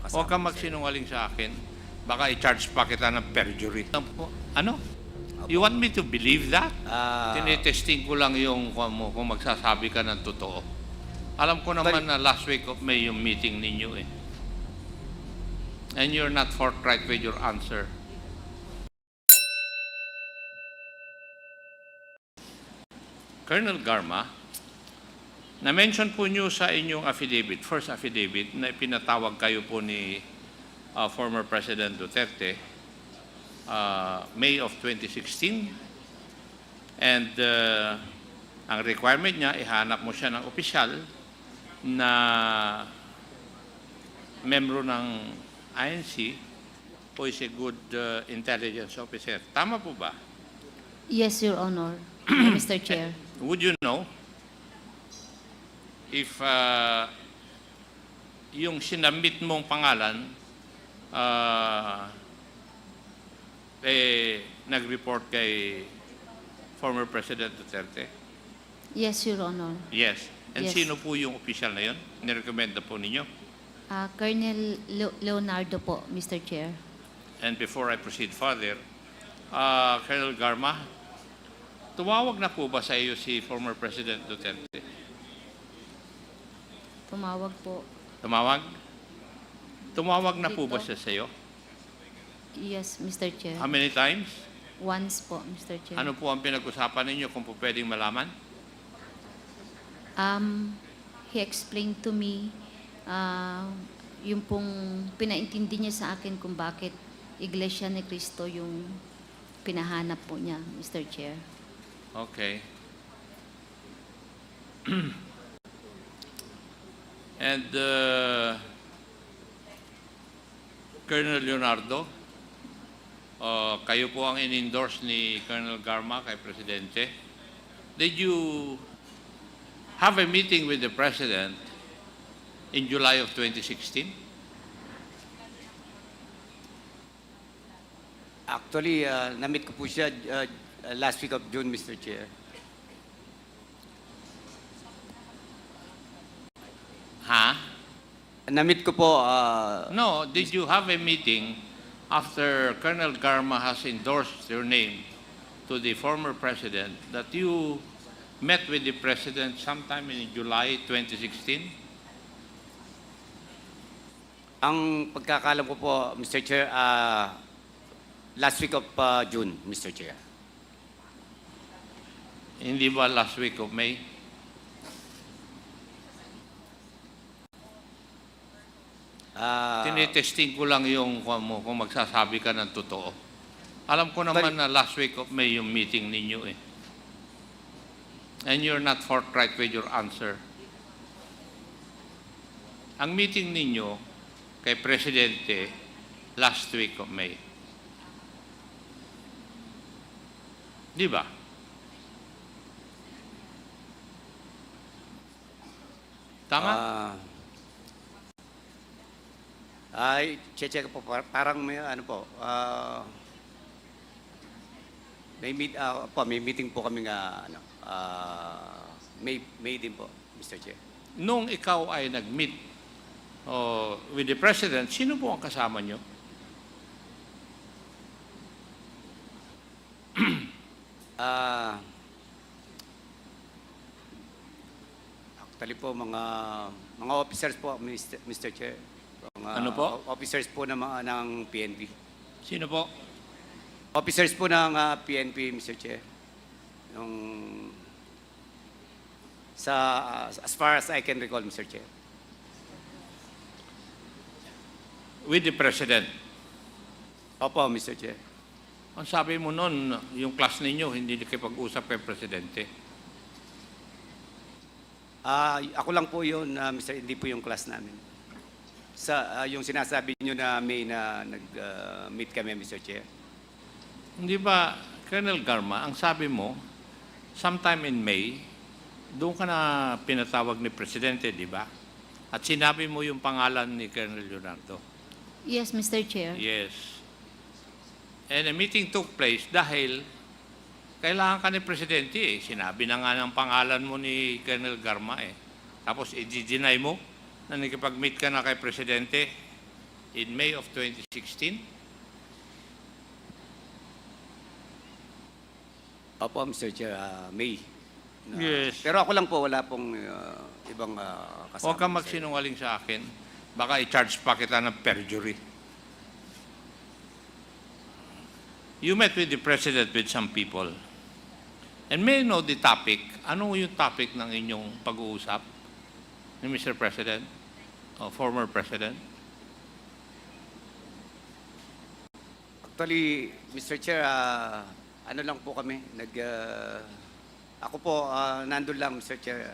kasama. Huwag kang sir. magsinungaling sa akin. Baka i-charge pa kita ng perjury. Ano? You want me to believe that? Tinetesting ko lang yung kung magsasabi ka ng totoo. Alam ko naman na last week of May yung meeting ninyo eh. And you're not forthright with your answer. Colonel Garma, na-mention po nyo sa inyong affidavit, first affidavit, na pinatawag kayo po ni former President Duterte, May of 2016. And ang requirement niya, ihanap mo siya ng opisyal na membro ng INC who is a good intelligence officer. Tama po ba? Yes, Your Honor, Mr. Chair. Would you know if yung sinabit mong pangalan nag-report kay former President Duterte? Yes, Your Honor. Yes. And Yes. sino po yung official na yun? Nirecommenda po ninyo? Colonel Leonardo po, Mr. Chair. And before I proceed further, Colonel Garma, tumawag na po ba sa iyo si former President Duterte? Tumawag po. Tumawag? Tumawag na po ba Dito. siya sa iyo? Yes, Mr. Chair. How many times? Once po, Mr. Chair. Ano po ang pinag-usapan ninyo kung po pwedeng malaman? He explained to me yung pong pinaintindi niya sa akin kung bakit Iglesia ni Cristo yung pinahanap po niya, Mr. Chair. Okay. And Colonel Leonardo, kayo po ang in-endorse ni Colonel Garma kay Presidente. Did you have a meeting with the President in July of 2016? Actually, na-meet ko po siya last week of June, Mr. Chair. Ha? Na-meet ko po, No, did you have a meeting after Colonel Garma has endorsed your name to the former President that you met with the President sometime in July 2016? ang pagkakalam ko po, Mr. Chair, last week of June, Mr. Chair. Hindi ba last week of May? Tinetesting ko lang yung kung magsasabi ka ng totoo. Alam ko naman na last week of May yung meeting ninyo eh. And you're not forthright with your answer. Ang meeting ninyo kay Presidente last week of May. Di ba? Tama? Ay, check po, parang may ano po, may meeting po kami nga, May din po, Mr. Chair. Nung ikaw ay nag-meet with the President, sino po ang kasama nyo? Actually po, mga officers po, Mr. Chair. Mga Ano po? Officers po ng PNP. Sino po? Officers po ng PNP, Mr. Chair. As far as I can recall, Mr. Chair. With the President. Opo, Mr. Chair. Ang sabi mo noon, yung class ninyo, hindi nakipag-usap kay Presidente. Ako lang po yun, Mr. Hindi po yung class namin. Yung sinasabi nyo na may na nag-meet kami, Mr. Chair. Hindi ba, Colonel Garma, ang sabi mo, sometime in May, doon ka na pinatawag ni Presidente, di ba? At sinabi mo yung pangalan ni Colonel Leonardo. Yes, Mr. Chair. Yes. And a meeting took place dahil kailangan ka ni Presidente eh. Sinabi na nga ng pangalan mo ni Colonel Garma eh. Tapos i-deny mo na nakipag-meet ka na kay Presidente in May of 2016? Opo, Mr. Chair, May. Yes. Pero ako lang po, wala pong ibang kasama. Huwag kang Mr. magsinungaling sa akin. Baka i-charge pa kita ng perjury. You met with the President with some people. And may I know the topic? Ano yung topic ng inyong pag-uusap ni Mr. President, o former President? Actually, Mr. Chair, ano lang po kami, ako po, nandun lang, Mr. Chair,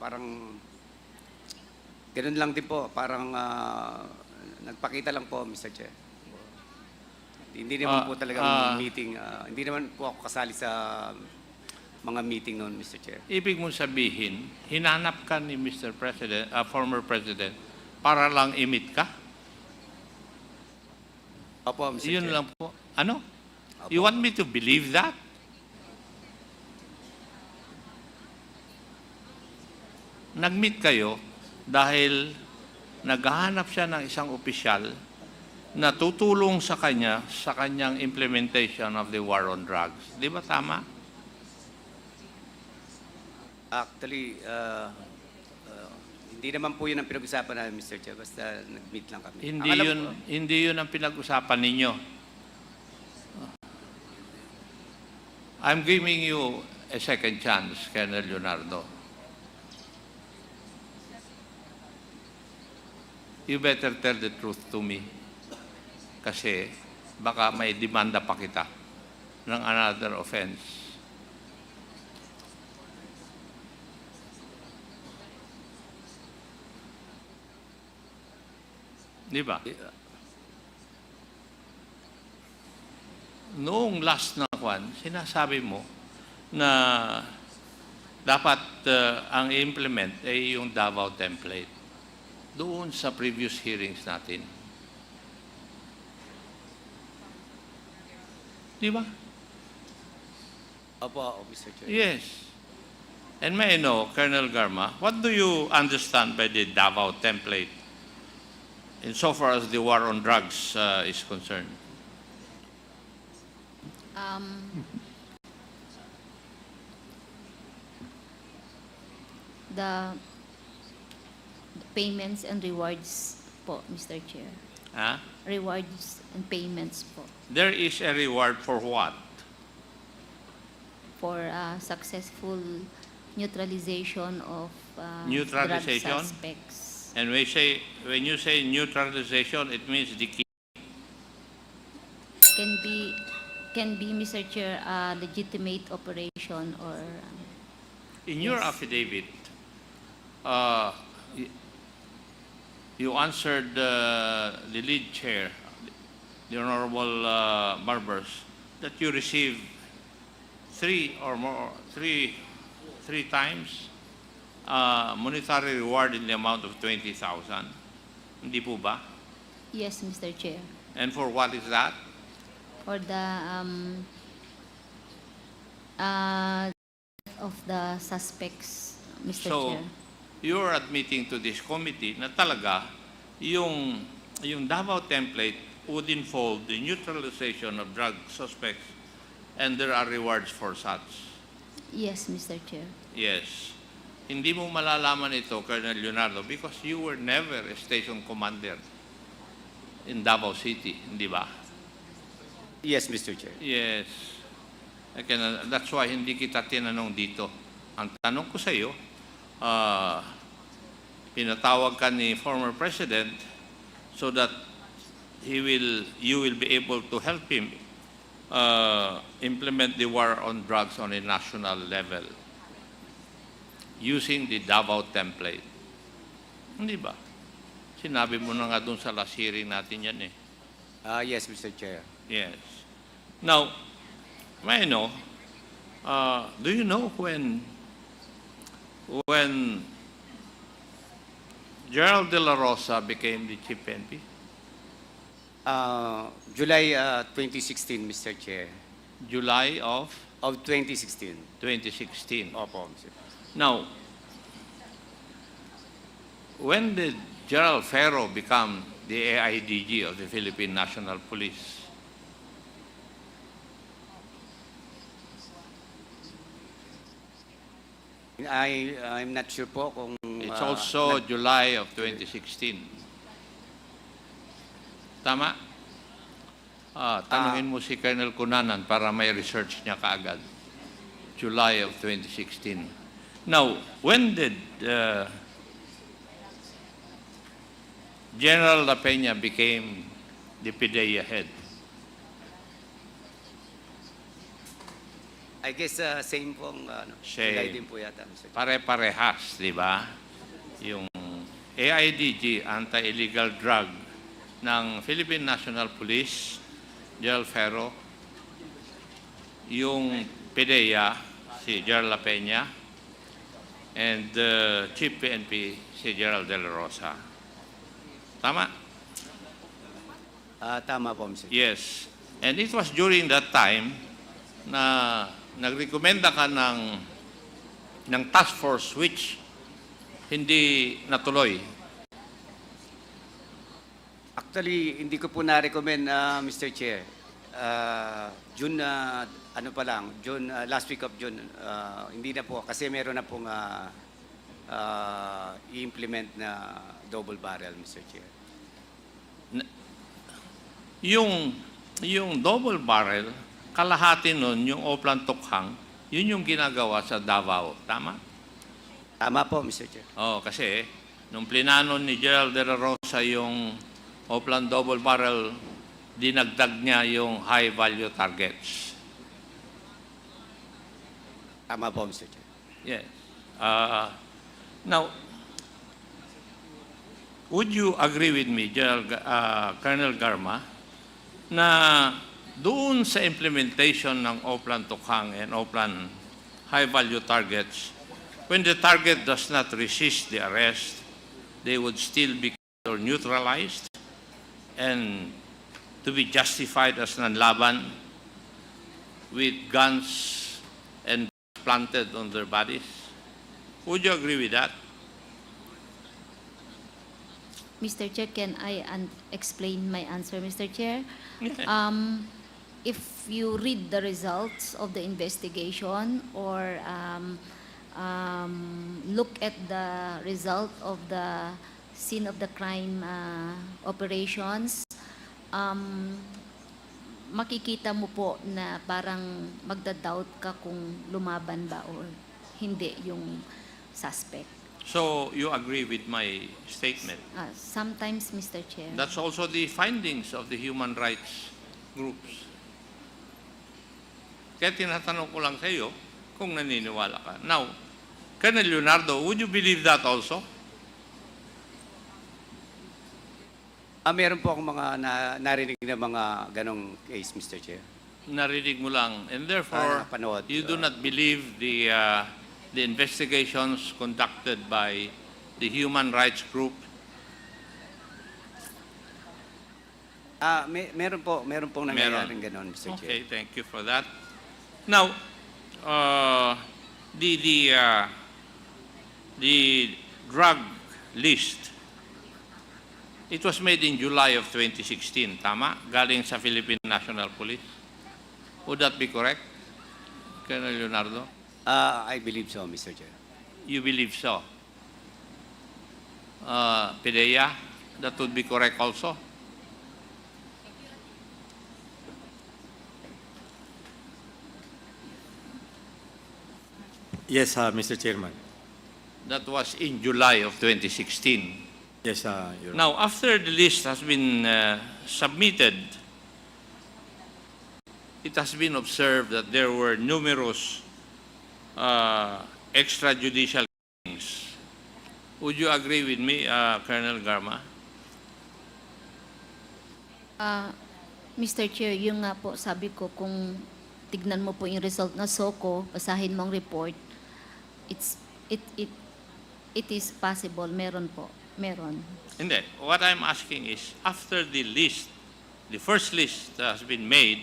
parang, ganun lang din po, parang nagpakita lang po, Mr. Chair. Hindi naman po talagang meeting, hindi naman po ako kasali sa mga meeting noon, Mr. Chair. Ibig mong sabihin, hinanap ka ni Mr. President, former President, para lang i-meet ka? Opo, Mr. Yun Chair. lang po. Ano? Opo. You want me to believe that? Nag-meet kayo dahil naghahanap siya ng isang opisyal na tutulong sa kanya sa kanyang implementation of the war on drugs. Di ba tama? Actually, hindi naman po yun ang pinag-usapan namin, Mr. Chair. Basta nag-meet lang kami. Hindi yun ang pinag-usapan ninyo. I'm giving you a second chance, Colonel Leonardo. You better tell the truth to me. Kasi baka may demanda pa kita ng another offense. Di ba? Noong last na kwan, sinasabi mo na dapat ang implement ay yung Davao template doon sa previous hearings natin. Di ba? Opo, Mr. Chair. Yes. And may I know, Colonel Garma, what do you understand by the Davao template insofar as the war on drugs is concerned? The payments and rewards po, Mr. Chair. Huh? Rewards and payments po There is a reward for what? for successful neutralization of Neutralization? drug suspects. And when you say neutralization, it means the key. Can be, Mr. Chair, a legitimate operation or In your Yes. affidavit, you answered the lead chair, the Honorable Barbers, that you received three times monetary reward in the amount of 20,000. Hindi po ba? yes, Mr. Chair, And for what is that? for the of the suspects, Mr. So, Chair. you're admitting to this committee na talaga yung Davao template would involve the neutralization of drug suspects and there are rewards for such. Yes, Mr. Chair. Yes. Hindi mo malalaman ito, Colonel Leonardo, because you were never a station commander in Davao City, hindi ba? Yes, Mr. Chair. Yes. That's why hindi kita tinanong dito. Ang tanong ko sa iyo, pinatawag ka ni former President so that you will be able to help him implement the war on drugs on a national level using the Davao template. Hindi ba? Sinabi mo na nga doon sa last hearing natin yan eh. Yes, Mr. Chair. Yes. Now, may I know, do you know when Gerald De La Rosa became the chief PNP? July 2016, Mr. Chair. July of Of 2016. 2016. Opo, Mr. Now, when did Gerald Ferro become the AIDG of the Philippine National Police. I'm not sure po kung... It's also July of 2016. Tama? Tanungin mo si Colonel Cunanan para may research niya kaagad. July of 2016. Now, when did General La Peña became the PIDEA head? I guess same pong Same. July din po yata, Mr. Chair. Pare-parehas, di ba? Yung AIDG, Anti-Illegal Drug, ng Philippine National Police, General Ferro, yung PIDEA, si General La Peña, and Chief PNP, si General De La Rosa. Tama? Tama po, Mr. Chair. Yes. And it was during that time na nagrekomenda ka ng task force which hindi natuloy. Actually, hindi ko po na-recommend, Mr. Chair. June, June, last week of June, hindi na po, kasi meron na pong i-implement na double barrel, Mr. Chair. Yung double barrel, kalahati nun, yung Oplan Tukhang, yun yung ginagawa sa Davao. Tama? Tama po, Mr. Chair. Kasi nung plinano ni General De La Rosa yung Oplan double barrel, dinagdag niya yung high value targets. Tama po, Mr. Chair. Yes. Now, would you agree with me, Colonel Garma, na doon sa implementation ng Oplan Tukhang and Oplan high-value targets, when the target does not resist the arrest, they would still be neutralized and to be justified as nanlaban with guns and planted on their bodies? Would you agree with that? Mr. Chair, can I explain my answer, Mr. Chair? If you read the results of the investigation or look at the result of the scene of the crime operations, makikita mo po na parang magda-doubt ka kung lumaban ba or hindi yung suspect. So you agree with my statement? Sometimes, Mr. Chair. That's also the findings of the human rights groups. Kaya tinatanong ko lang sa iyo kung naniniwala ka. Now, Colonel Leonardo, would you believe that also? Meron po akong mga narinig na mga ganong case, Mr. Chair. Narinig mo lang. And therefore, Napanood. you do not believe the investigations conducted by the human rights group? Meron pong nangyayaring ganon, Mr. Chair. Okay, thank you for that. Now, the drug list, it was made in July of 2016, tama? Galing sa Philippine National Police. Would that be correct, Colonel Leonardo? I believe so, Mr. Chair. You believe so? PIDEA, that would be correct also? Yes, Mr. Chairman. That was in July of 2016. Yes, Your Honor. Now, after the list has been submitted, it has been observed that there were numerous extrajudicial killings. Would you agree with me, Colonel Garma? Mr. Chair, yung nga po sabi ko, kung tignan mo po yung result na SOCO, basahin mong report, it is possible, meron po, meron. Hindi. What I'm asking is, after the list, the first list has been made,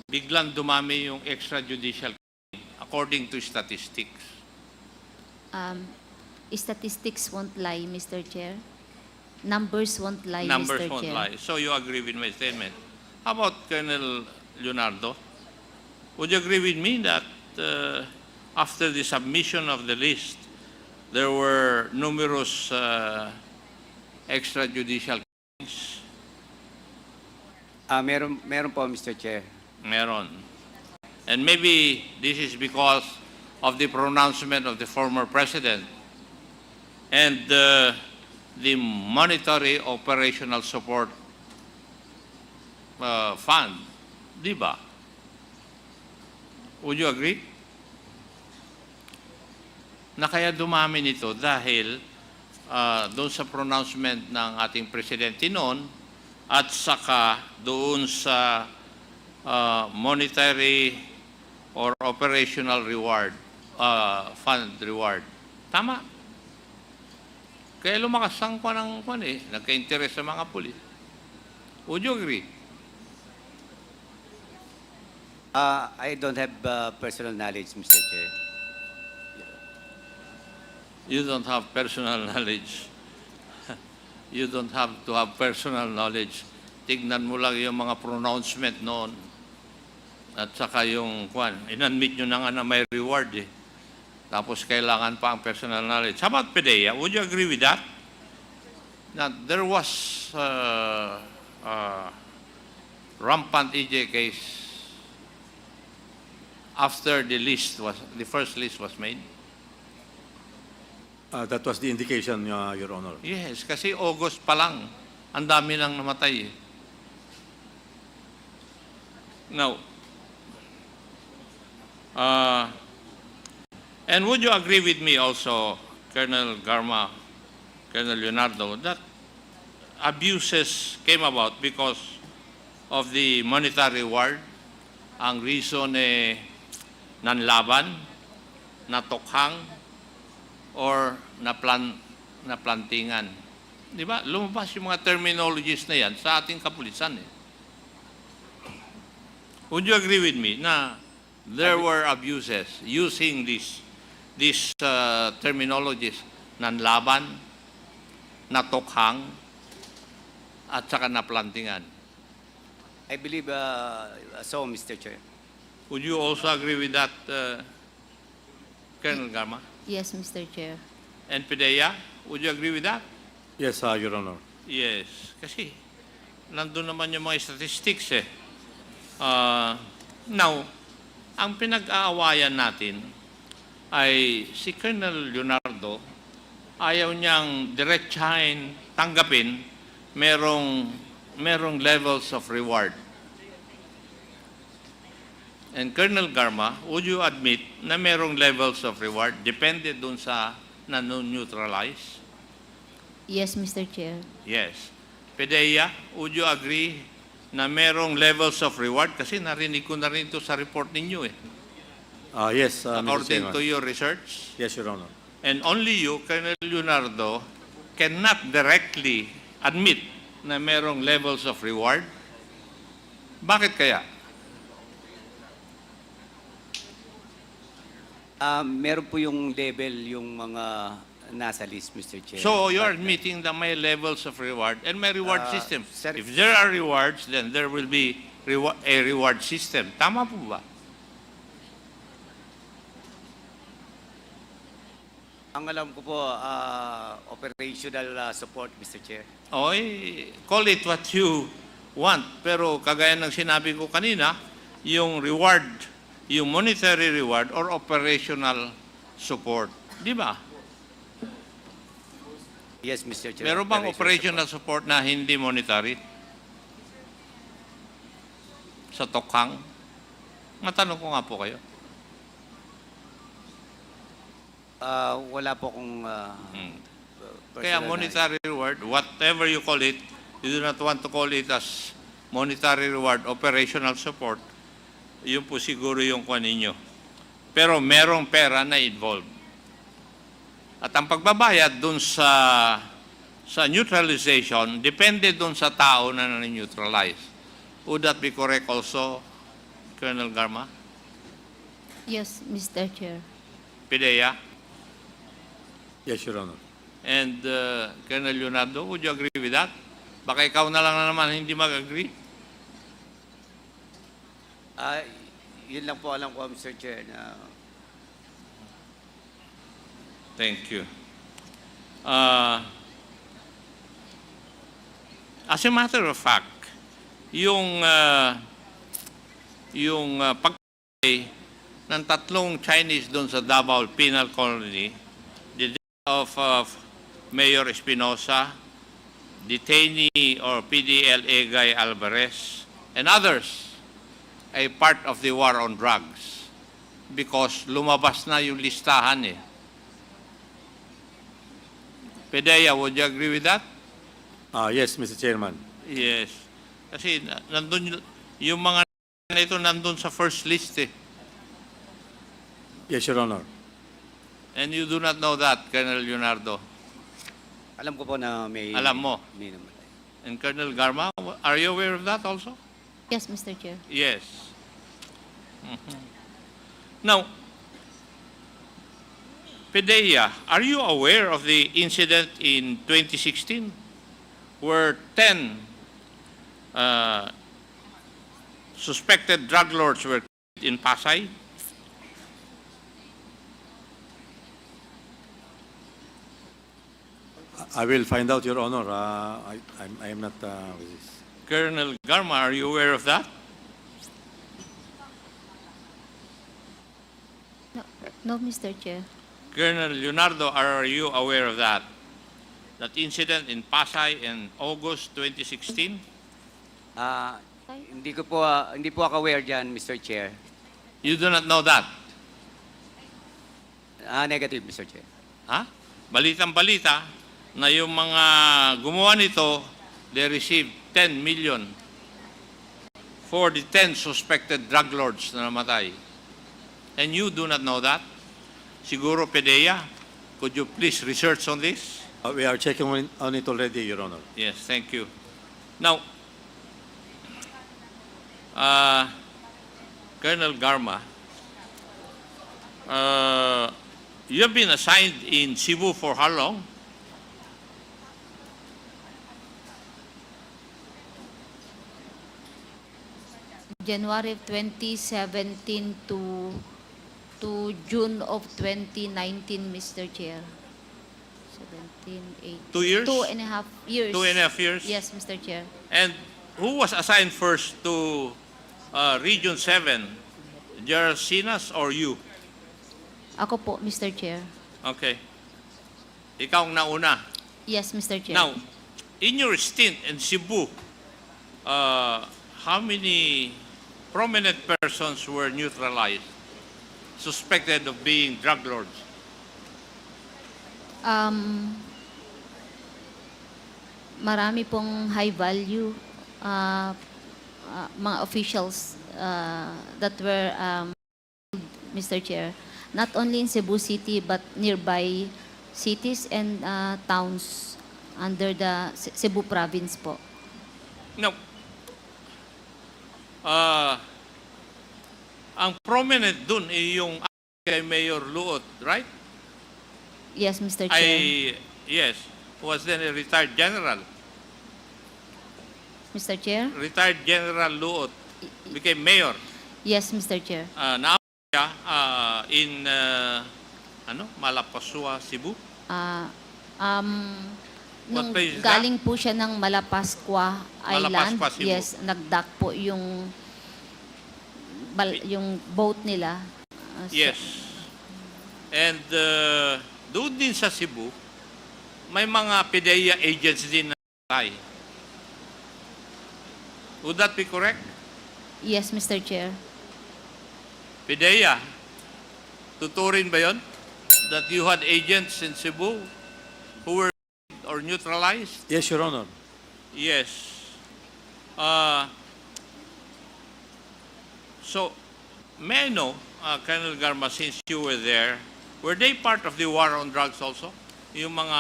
biglang dumami yung extrajudicial killing according to statistics. Statistics won't lie, Mr. Chair. Numbers won't lie, Numbers Mr. won't Chair. lie. So you agree with my statement. How about Colonel Leonardo? Would you agree with me that after the submission of the list, there were numerous extrajudicial killings? Meron po, Mr. Chair. Meron. And maybe this is because of the pronouncement of the former president and the monetary operational support fund. Di ba? Would you agree? Na kaya dumami nito dahil doon sa pronouncement ng ating presidente noon at saka doon sa monetary or operational reward, fund reward. Tama. Kaya lumakas ang kwan eh, nagka-interest sa mga pulis. Would you agree? I don't have personal knowledge, Mr. Chair. You don't have personal knowledge. You don't have to have personal knowledge. Tignan mo lang yung mga pronouncement noon. At saka yung in-admit nyo na nga na may reward eh. Tapos kailangan pa ang personal knowledge. How about PDEA? Would you agree with that? Now, there was rampant EJ case after the first list was made. That was the indication, Your Honor. Yes, kasi August pa lang, ang dami nang namatay eh. Now, and would you agree with me also, Colonel Garma, Colonel Leonardo, that abuses came about because of the monetary reward? Ang reason eh, nanlaban, natokhang, or naplantingan. Di ba? Lumabas yung mga terminologies na yan sa ating kapulisan eh. Would you agree with me na there were abuses using these terminologies, nanlaban, natokhang, at saka naplantingan? I believe so, Mr. Chair. Would you also agree with that, Colonel Garma? Yes, Mr. Chair. And PDEA, would you agree with that? Yes, Your Honor. Yes. Kasi nandun naman yung mga statistics eh. Now, ang pinag-aawayan natin ay si Colonel Leonardo, ayaw niyang diretsahin, tanggapin, merong levels of reward. And Colonel Garma, would you admit na merong levels of reward depende dun sa nano-neutralize? Yes, Mr. Chair. Yes. PDEA, would you agree na merong levels of reward? Kasi narinig ko na rin ito sa report ninyo eh. Yes, Mr. According Chairman. to your research. Yes, Your Honor. And only you, Colonel Leonardo, cannot directly admit na merong levels of reward. Bakit kaya? Meron po yung level, yung mga nasa list, Mr. Chair. So you're But, admitting that may levels of reward and may reward system. sir- If there are rewards, then there will be a reward system. Tama po ba? Ang alam ko po, operational support, Mr. Chair. Oy, call it what you want. Pero kagaya ng sinabi ko kanina, yung reward, yung monetary reward or operational support. Di ba? Yes, Mr. Chair. Meron bang operational support na hindi monetary? Sa tokhang? Matanong ko nga po kayo. Wala po kung Kaya monetary reward, whatever you call it, you do not want to call it as monetary reward, operational support, yun po siguro yung kuha ninyo. Pero merong pera na involved. At ang pagbabayad dun sa neutralization, depende dun sa tao na na-neutralize. Would that be correct also, Colonel Garma? Yes, Mr. Chair. PDEA? Yes, Your Honor. And Colonel Leonardo, would you agree with that? Baka ikaw na lang na naman hindi mag-agree. Ah, yun lang po alam ko, Mr. Chair, na Thank you. As a matter of fact, yung pagkakay ng tatlong Chinese doon sa Davao Penal Colony, the death of Mayor Espinosa, detainee or PDLA Guy Alvarez, and others ay part of the war on drugs because lumabas na yung listahan eh. Pedea, would you agree with that? Yes, Mr. Chairman. Yes. Kasi nandun yung mga na ito nandun sa first list eh. Yes, Your Honor. And you do not know that, Colonel Leonardo. alam ko po na may... Alam mo. May namatay. And Colonel Garma, are you aware of that also? Yes, Mr. Chair. Yes. Mhm. Now, Pedea, are you aware of the incident in 2016 where 10 suspected drug lords were killed in Pasay? I will find out, Your Honor. I am not with this. Colonel Garma, are you aware of that? No, Mr. Chair. Colonel Leonardo, are you aware of that? That incident in Pasay in August 2016? Hindi po ako aware diyan, Mr. Chair. You do not know that? Negative, Mr. Chair. Ha? Balitang-balita na yung mga gumawa nito, they received 10 million for the 10 suspected drug lords na namatay. And you do not know that? Siguro, Pedea, could you please research on this? We are checking on it already, Your Honor. Yes, thank you. Now, Colonel Garma, you have been assigned in Cebu for how long? January of 2017 to June of 2019, Mr. Chair. 17, 18. 2 years? 2.5 years. 2.5 years? Yes, Mr. Chair. And who was assigned first to Region 7? Gerald Sinas or you? Ako po, Mr. Chair. Okay. Ikaw ang nauna. Yes, Mr. Chair. Now, in your stint in Cebu, how many prominent persons were neutralized, suspected of being drug lords? Marami pong high value mga officials that were Mr. Chair, not only in Cebu City but nearby cities and towns under the Cebu province po. Now, ang prominent dun ay yung kay Mayor Luot, right? Yes, Mr. Chair. Yes, was then a retired general. Mr. Chair? Retired General Luot became mayor. Yes, Mr. Chair. Naamon siya in Malapascua, Cebu. What Nung place is galing po siya ng Malapascua Island, Malapascua, Cebu. yes, nagdock po yung boat nila. Yes. And doon din sa Cebu, may mga PDEA agents din na namatay. Would that be correct? Yes, Mr. Chair. PDEA, tuturin ba yon? That you had agents in Cebu who were or neutralized? Yes, Your Honor. Yes. So, may I know, Colonel Garma, since you were there, were they part of the war on drugs also? Yung mga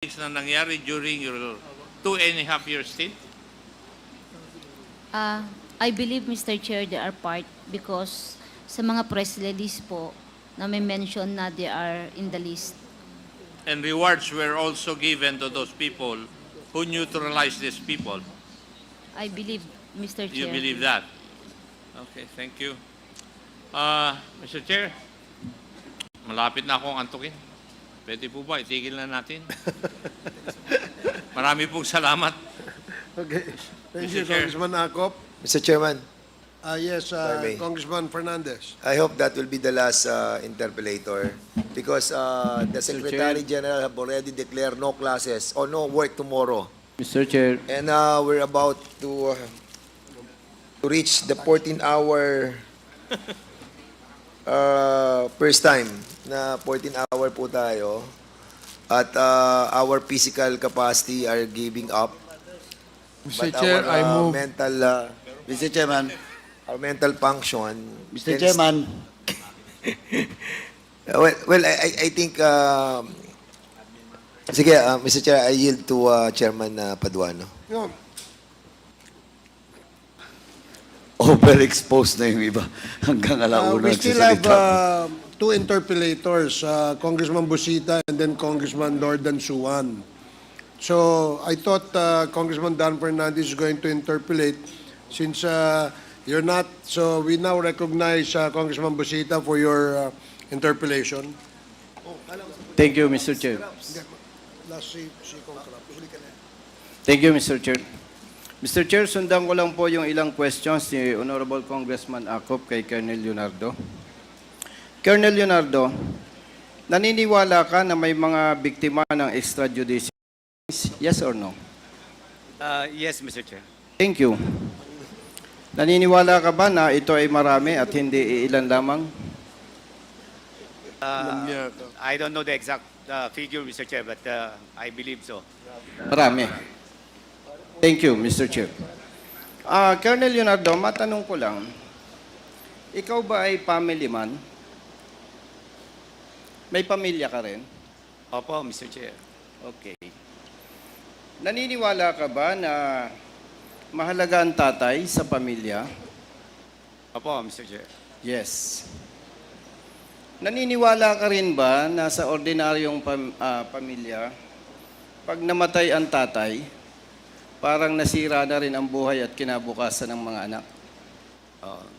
things na nangyari during your 2.5 year stint? I believe, Mr. Chair, they are part because sa mga press release po na may mention na they are in the list. and rewards were also given to those people who neutralized these people. I believe, Mr. You Chair. believe that? Okay, thank you. Mr. Chair, malapit na akong antukin. Pwede po ba itigil na natin? Marami pong salamat. Okay. Thank Mr. you, Chair. Congressman Acop. Mr. Chairman, Yes, I may. Congressman Fernandez. I hope that will be the last interpellator because the Secretary General have already declared no classes or no work tomorrow. Mr. Chair, And we're about to reach the 14-hour first time na 14-hour po tayo at our physical capacity are giving up. Mr. But Chair, our I move. mental Mr. Chairman, our mental function. Mr. can Chairman, Well, I think, sige, Mr. Chair, I yield to Chairman Paduano. No, overexposed na yung iba. Hanggang alauna we still have nagsasalita. two interpellators, Congressman Bosita and then Congressman Lordan Suwan. So I thought Congressman Dan Fernandez is going to interpellate since you're not. So we now recognize Congressman Bosita for your interpellation. Thank you, Mr. Chair. Thank you, Mr. Chair. Mr. Chair, sundan ko lang po yung ilang questions ni Honorable Congressman Acop kay Colonel Leonardo. Colonel Leonardo, naniniwala ka na may mga biktima ng extrajudicial killings? Yes or no? Yes, Mr. Chair. Thank you. Naniniwala ka ba na ito ay marami at hindi ilan lamang? I don't know the exact figure, Mr. Chair, but I believe so. Marami. Thank you, Mr. Chair. Colonel Leonardo, matanong ko lang, ikaw ba ay family man? May pamilya ka rin? Opo, Mr. Chair. Okay. Naniniwala ka ba na mahalaga ang tatay sa pamilya? Opo, Mr. Chair. Yes. Naniniwala ka rin ba na sa ordinaryong pamilya, pag namatay ang tatay, parang nasira na rin ang buhay at kinabukasan ng mga anak?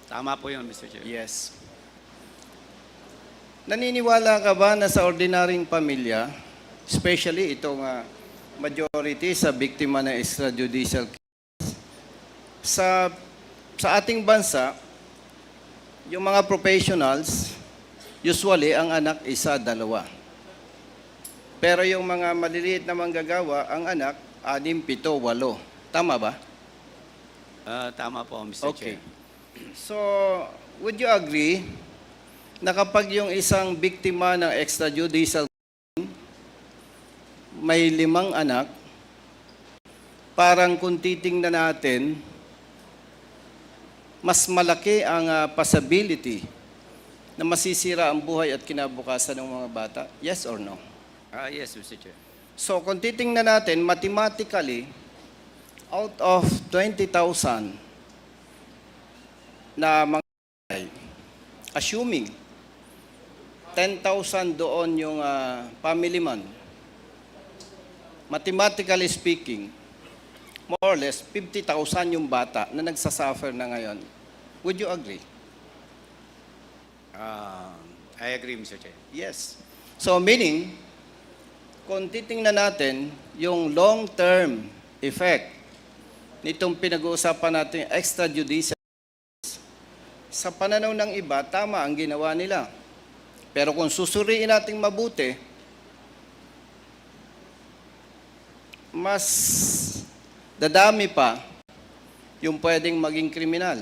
Tama po yun, Mr. Chair. Yes. Naniniwala ka ba na sa ordinaryong pamilya, especially itong majority sa biktima ng extrajudicial case, sa ating bansa, yung mga professionals, usually ang anak isa, dalawa. Pero yung mga maliliit na manggagawa, ang anak, 6, 7, 8. Tama ba? Tama po, Mr. Okay. Chair. So, would you agree na kapag yung isang biktima ng extrajudicial crime, may 5 anak, parang kung titingnan natin, mas malaki ang possibility na masisira ang buhay at kinabukasan ng mga bata? Yes or no? Yes, Mr. Chair. So, kung titingnan natin, mathematically, out of 20,000 na mga patay, assuming 10,000 doon yung family man, mathematically speaking, more or less 50,000 yung bata na nagsasuffer na ngayon. Would you agree? I agree, Mr. Chair. Yes. So meaning, kung titingnan natin yung long-term effect nitong pinag-uusapan natin extrajudicial, sa pananaw ng iba, tama ang ginawa nila. Pero kung susuriin natin mabuti, mas dadami pa yung pwedeng maging kriminal.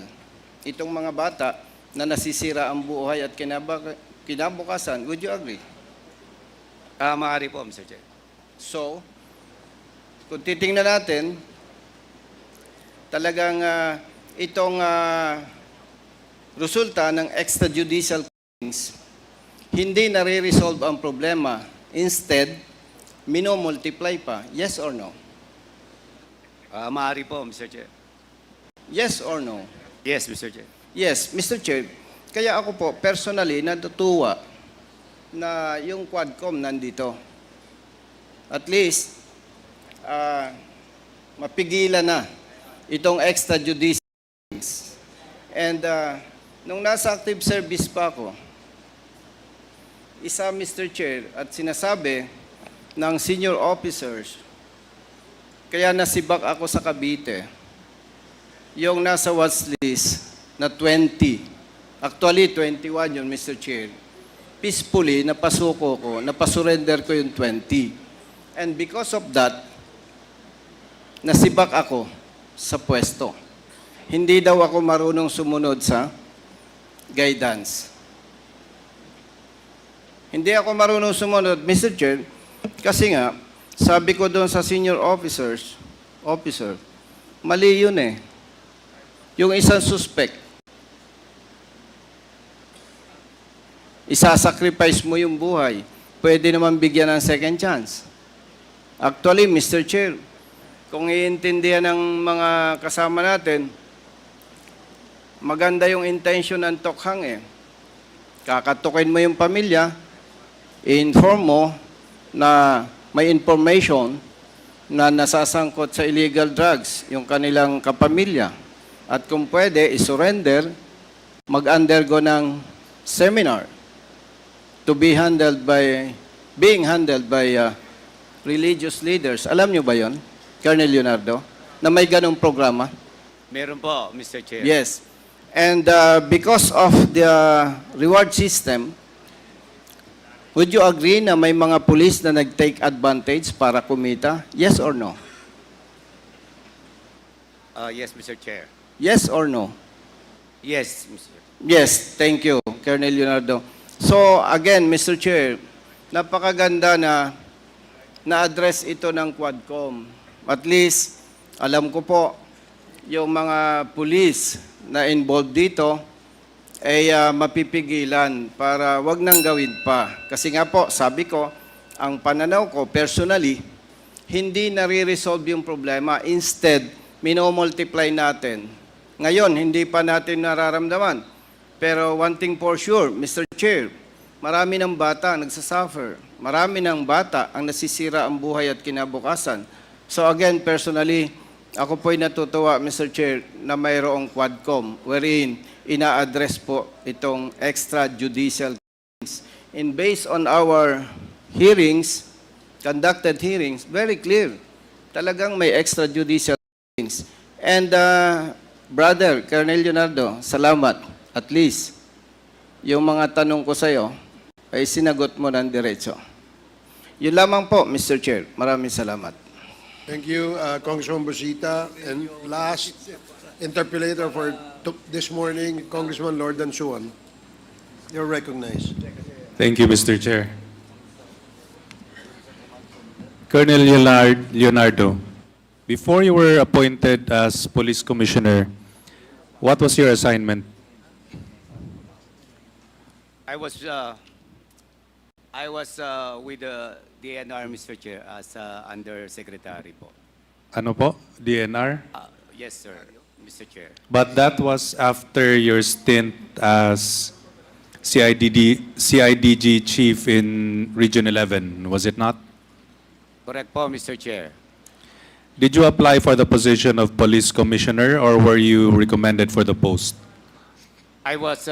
Itong mga bata na nasisira ang buhay at kinabukasan, would you agree? Maaari po, Mr. Chair. So, kung titingnan natin, talagang itong resulta ng extrajudicial killings, hindi nare-resolve ang problema. Instead, minomultiply pa. Yes or no? Maaari po, Mr. Chair. Yes or no? Yes, Mr. Chair. Yes, Mr. Chair. Kaya ako po, personally, natutuwa na yung Quadcom nandito. at least mapigilan na itong extrajudicial things. And nung nasa active service pa ako, isa, Mr. Chair, at sinasabi ng senior officers, kaya nasibak ako sa Cavite, yung nasa watch list na 20, actually 21 yun, Mr. Chair, peacefully, napasuko ko, napasurrender ko yung 20. And because of that, nasibak ako sa pwesto. Hindi daw ako marunong sumunod sa guidance. Hindi ako marunong sumunod, Mr. Chair, kasi nga, sabi ko doon sa senior officer, mali yun eh. Yung isang suspect, isasacrifice mo yung buhay. Pwede naman bigyan ng second chance. Actually, Mr. Chair, kung iintindihan ng mga kasama natin, maganda yung intention ng tokhang eh. Kakatukin mo yung pamilya, i-inform mo na may information na nasasangkot sa illegal drugs yung kanilang kapamilya. At kung pwede, isurrender, mag-undergo ng seminar to be being handled by religious leaders. Alam nyo ba yon, Colonel Leonardo, na may ganong programa? Meron po, Mr. Chair. Yes. And because of the reward system, would you agree na may mga police na nag-take advantage para kumita? Yes or no? Yes, Mr. Chair. Yes or no? Yes, Mr. Yes, thank you, Colonel Leonardo. So, again, Mr. Chair, napakaganda na na-address ito ng Quadcom. At least, alam ko po, yung mga police na involved dito ay mapipigilan para wag nang gawin pa. Kasi nga po, sabi ko, ang pananaw ko, personally, hindi nare-resolve yung problema. Instead, minomultiply natin. Ngayon, hindi pa natin nararamdaman. Pero one thing for sure, Mr. Chair, marami ng bata ang nagsasuffer. Marami ng bata ang nasisira ang buhay at kinabukasan. So again, personally, ako po'y natutuwa, Mr. Chair, na mayroong Quadcom wherein ina-address po itong extrajudicial things. And based on our hearings, conducted hearings, very clear. Talagang may extrajudicial things. And Brother Colonel Leonardo, salamat. At least, yung mga tanong ko sa'yo ay sinagot mo ng diretso. Yun lamang po, Mr. Chair. Maraming salamat. Thank you, Congressman Bosita. And last interpellator for this morning, Congressman Lordan Suwan. You're recognized. Thank you, Mr. Chair. Colonel Leonardo, before you were appointed as Police Commissioner, what was your assignment? I was with the DNR, Mr. Chair, as Undersecretary po. Ano po? DNR? Yes, sir, Mr. Chair. But that was after your stint as CIDG Chief in Region 11, was it not? Correct po, Mr. Chair. Did you apply for the position of Police Commissioner or were you recommended for the post? I was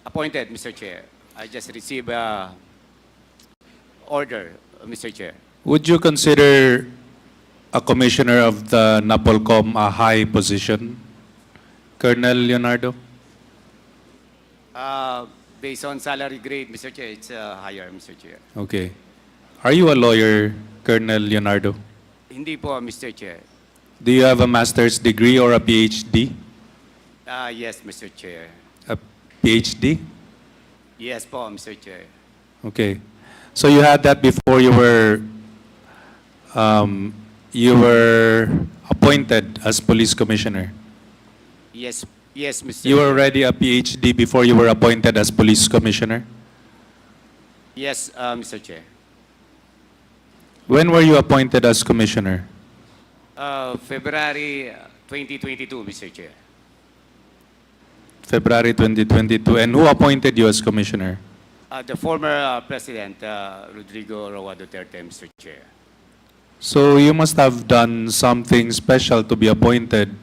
appointed, Mr. Chair. I just received order, Mr. Chair. Would you consider a commissioner of the NAPOLCOM a high position, Colonel Leonardo? Based on salary grade, Mr. Chair, it's higher, Mr. Chair. Okay. Are you a lawyer, Colonel Leonardo? Hindi po, Mr. Chair. Do you have a master's degree or a PhD? Yes, Mr. Chair. A PhD? Yes po, Mr. Chair. Okay. So you had that before you were appointed as police commissioner. Yes, Mr. You were Chair. already a PhD before you were appointed as police commissioner. Yes, Mr. Chair. When were you appointed as commissioner? February 2022, Mr. Chair. February 2022. And who appointed you as commissioner? The former President, Rodrigo Roa Duterte, Mr. Chair. So you must have done something special to be appointed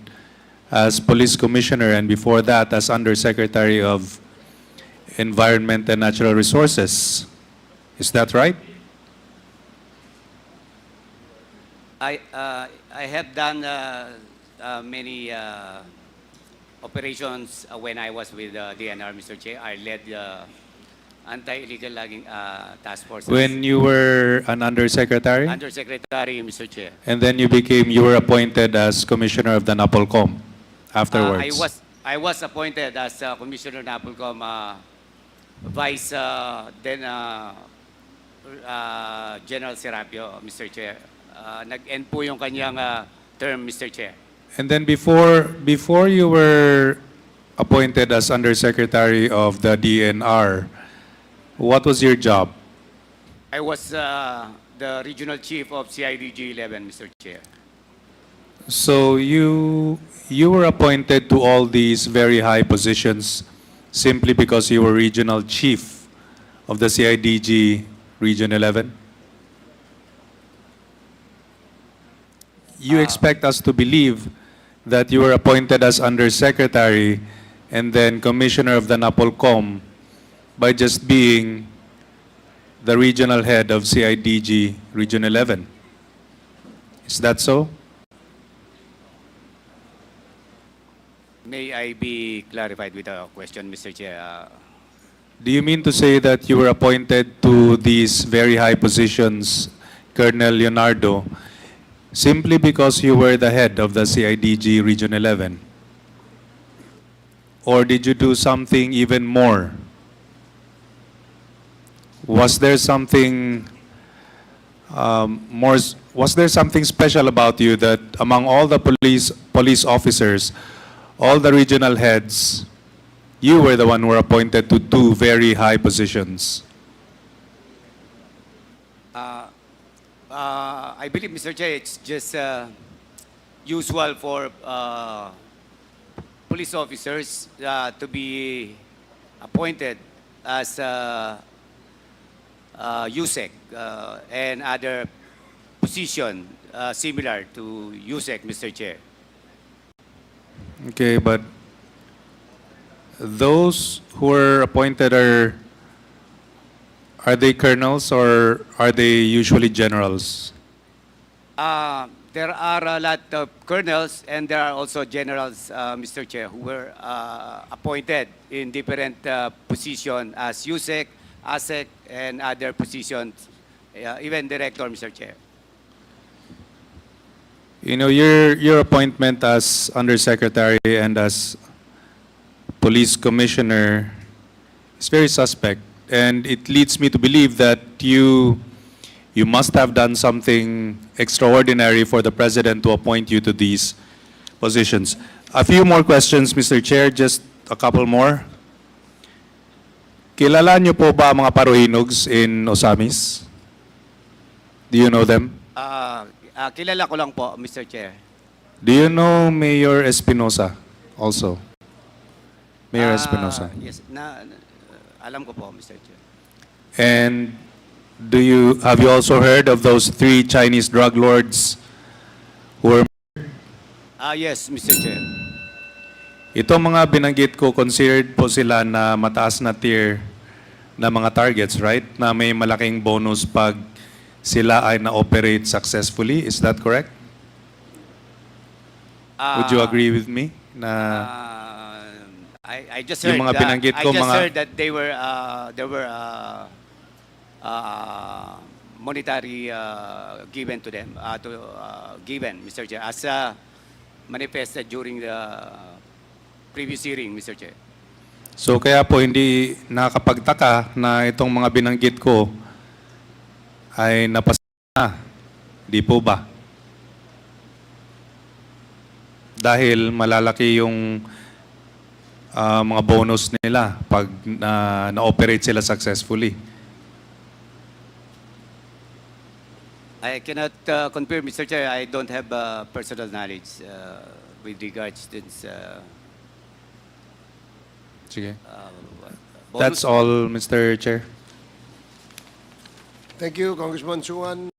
as police commissioner and before that as undersecretary of Environment and Natural Resources. Is that right? I have done many operations when I was with DNR, Mr. Chair. I led anti-illegal logging task force. When you were an undersecretary? Undersecretary, Mr. Chair. And then you were appointed as commissioner of the NAPOLCOM afterwards. I was appointed as Commissioner NAPOLCOM, Vice then General Serapio, Mr. Chair. Nag-end po yung kanyang term, Mr. Chair. And then before you were appointed as undersecretary of the DNR, what was your job? I was the regional chief of CIDG 11, Mr. Chair. So you were appointed to all these very high positions simply because you were regional chief of the CIDG Region 11? You expect us to believe that you were appointed as undersecretary and then commissioner of the NAPOLCOM by just being the regional head of CIDG Region 11. Is that so? May I be clarified with a question, Mr. Chair? Do you mean to say that you were appointed to these very high positions, Colonel Leonardo, simply because you were the head of the CIDG Region 11? Or did you do something even more? Was there something was there something special about you that among all the police officers, all the regional heads, you were the one who were appointed to two very high positions? I believe, Mr. Chair, it's just usual for police officers to be appointed as USEC and other position similar to USEC, Mr. Chair. Okay, but those who were appointed are they colonels or are they usually generals? There are a lot of colonels and there are also generals, Mr. Chair, who were appointed in different positions as USEC, ASEC, and other positions, even director, Mr. Chair. You know, your appointment as undersecretary and as police commissioner is very suspect, and it leads me to believe that you must have done something extraordinary for the president to appoint you to these positions. A few more questions, Mr. Chair, just a couple more. Kilala niyo po ba ang mga Parohinugs in Osamis? Do you know them? Kilala ko lang po, Mr. Chair. Do you know Mayor Espinosa also? Mayor Espinosa. Yes, alam ko po, Mr. Chair. And have you also heard of those 3 Chinese drug lords who were... Yes, Mr. Chair. Itong mga binanggit ko, considered po sila na mataas na tier na mga targets, right? Na may malaking bonus pag sila ay na-operate successfully. Is that correct? Would you agree with me? Na I just heard, yung mga binanggit ko, heard that they were monetary given to them, given, Mr. Chair, as manifested during the previous hearing, Mr. Chair. So kaya po hindi nakakapagtaka na itong mga binanggit ko ay napasa na. Di po ba? Dahil malalaki yung mga bonus nila pag na-operate sila successfully. I cannot confirm, Mr. Chair. I don't have personal knowledge with regards to this. Sige. That's all, Mr. Chair. Thank you, Congressman Suwan.